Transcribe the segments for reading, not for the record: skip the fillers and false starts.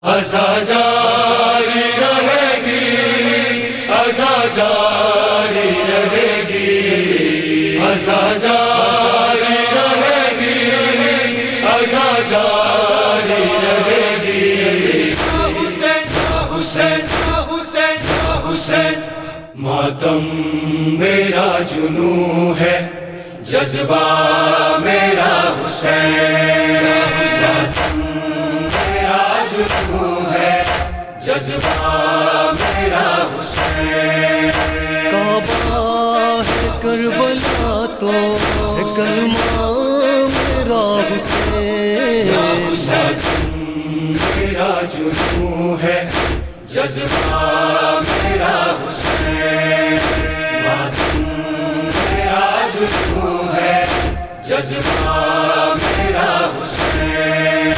ازا جاری رہے گی، ازا جاری رہے گی، ازا جاری رہے گی، ازا جاری رہے گی۔ حسین حسین حسین حسین، ماتم میرا جنوں ہے، جذبہ میرا حسین، ماتم میرا جنوں ہے، جذبہ میرا حسین۔ کعبہ ہے کربلا تو ہے کلمہ میرا حسین، ماتم میرا جنوں ہے، جذبہ میرا حسین، ماتم میرا جنوں ہے، جذبہ میرا حسین۔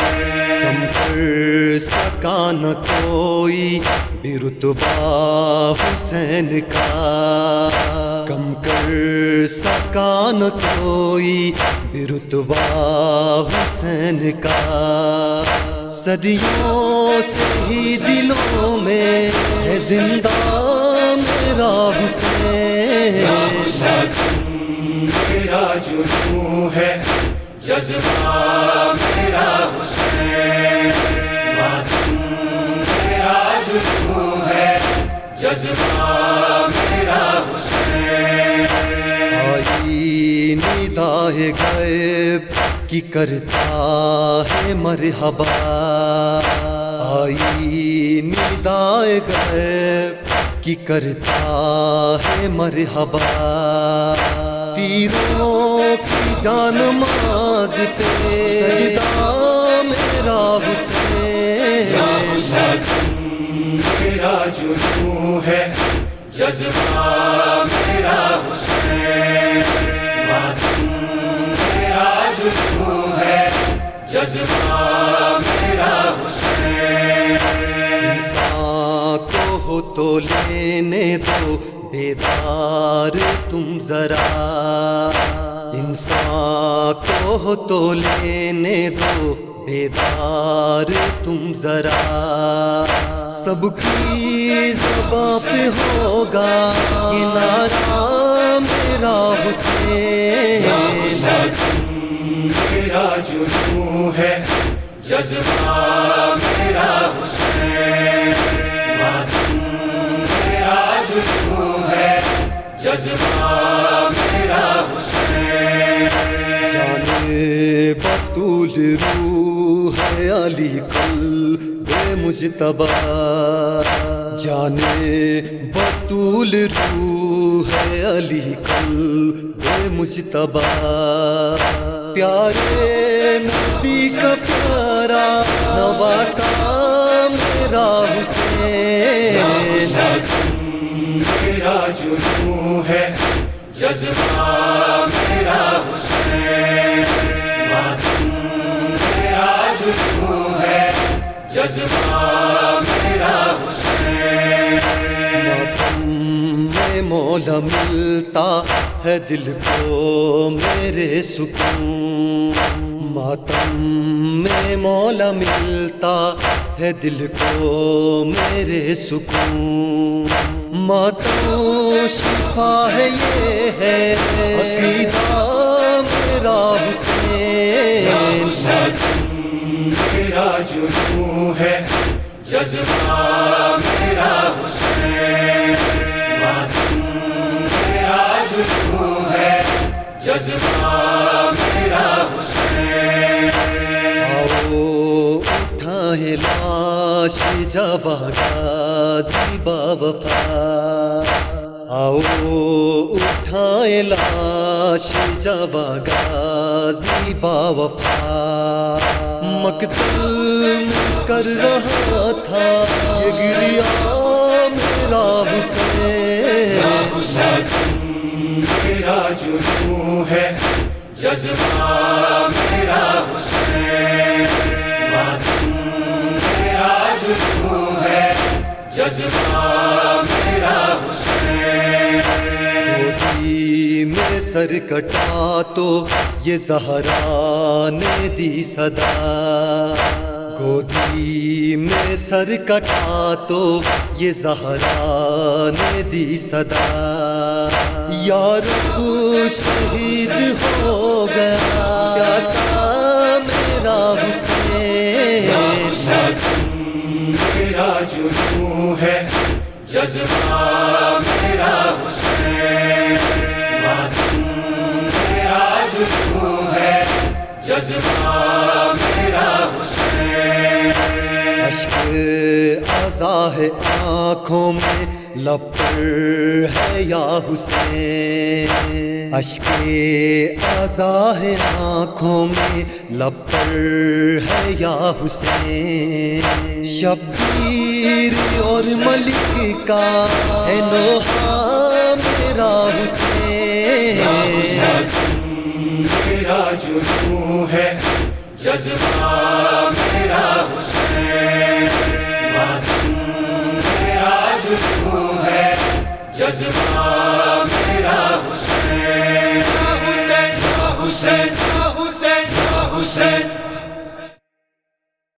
کم کر سکا نہ کوئی بھی رتبہ حسین کا، کم کر سکا نہ کوئی بھی رتبہ حسین کا۔ صدیوں سے ہی دلوں میں ہے زندہ میرا حسین، ماتم میرا جنوں ہے، جذبہ میرا حسین، ماتم میرا جنوں ہے، جذبہ میرا حسین۔ آئی ندائے غیب کی کرتا ہے مرحبا، آئی ندائے غیب کی کرتا ہے مرحبا۔ تیروں کی جان ماز پہ سجدہ میرا حسین، ماتم میرا جنوں ہے، جذبہ میرا حسین، ماتم میرا جنوں ہے، جذبہ میرا حسین۔ انسان کو ہو تو لینے دو بیدار تم ذرا، انسان کو ہو تو لینے دو بیدار تم ذرا۔ سب کی زباں پہ ہوگا یہ نعرہ میرا حسین، ماتم میرا جنوں ہے، جذبہ میرا حسین، ماتم میرا جنوں ہے، جذبہ میرا حسین۔ جانے بطول روح ہے علی قلب مجتبی، جانے بطول روح ہے علی قلب مجتبی۔ پیارے نبی کا پیارا نواسا میرا حسین، ماتم میرا جنوں ہے، جذبہ میرا حسین، ماتم میرا جنوں ہے، جذبہ میرا حسین۔ ماتم میں مولا ملتا ہے دل کو میرے سکون، ماتم میں مولا ملتا ہے دل کو میرے سکون۔ ماتم شفا ہے یہ ہے عقیدہ میرا حسین، ماتم میرا جنوں ہے، جذبہ میرا حسین، ماتم میرا جنوں ہے، جذبہ میرا حسین۔ آؤ اٹھائے لاش جاوا غازی باوفا، آؤ اٹھائے لاش جاوا غازی باوفا۔ مقتل میں کر رہا تھا یہ گریہ میرا حسین، ماتم میرا جنوں ہے، جذبہ میرا حسین، ماتم میرا جنوں ہے، جذبہ میرا حسین۔ گودی میں سر کٹا تو یہ زہرا نے دی صدا، گودی میں سر کٹا تو یہ زہرا نے دی صدا، یا رب شہید ہو گیا پیاسا میرا حسین، میرا جنوں ہے جذبہ میرا حسین، ماتم میرا جنوں ہے جذبہ میرا حسین، اشک آزا ہے آنکھوں میں لب پر ہے یا حسین، اشک آزا ہے آنکھوں میں لب پر ہے یا حسین، شبیر اور ملک کا ہے نوحہ میرا حسین، میرا جنوں ہے جذبہ میرا حسین، ماتم میرا جنوں ہے جذبہ میرا حسین، یا حسین یا حسین یا حسین یا حسین